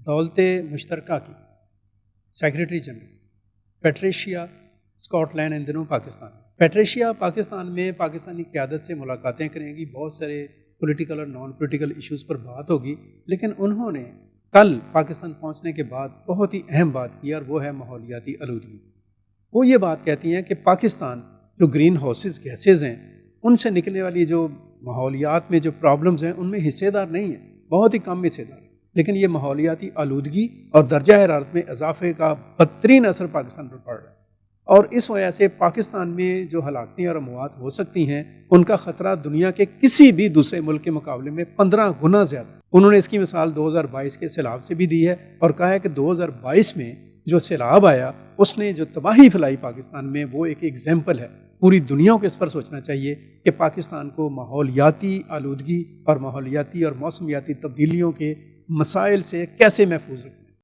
दौलत मुश्तरका की secretary general Patricia Scotland इन दिनों पाकिस्तान में। पेट्रिशिया पाकिस्तान में पाकिस्तानी क़यादत से मुलाकातें करेंगी, बहुत सारे पॉलिटिकल और नॉन पॉलिटिकल इश्यूज़ पर बात होगी। लेकिन उन्होंने कल पाकिस्तान पहुंचने के बाद बहुत ही अहम बात की और वो है माहौलियाती आलूदगी। वो ये बात कहती हैं कि पाकिस्तान जो ग्रीन हाउसेस गैसेज हैं उनसे निकलने वाली जो माहौलियात में जो प्रॉब्लम्स हैं उनमें हिस्सेदार नहीं है, बहुत ही कम हिस्सेदार। लेकिन ये माहौलियाती आलूदगी और दर्जा हरारत में इजाफे का बदतरीन असर पाकिस्तान पर पड़ रहा है, और इस वजह से पाकिस्तान में जो हलाकतें और अमवात हो सकती हैं उनका ख़तरा दुनिया के किसी भी दूसरे मुल्क के मुकाबले में 15 गुना ज़्यादा। उन्होंने इसकी मिसाल 2022 के सैलाब से भी दी है और कहा है कि 2022 में जो सैलाब आया उसने जो तबाही फैलाई पाकिस्तान में वो एक एग्जाम्पल है। पूरी दुनिया को इस पर सोचना चाहिए कि पाकिस्तान को माहौलियाती आलूदगी और माहौलियाती और मौसमियाती तब्दीलियों के मसाइल से कैसे महफूज रखें।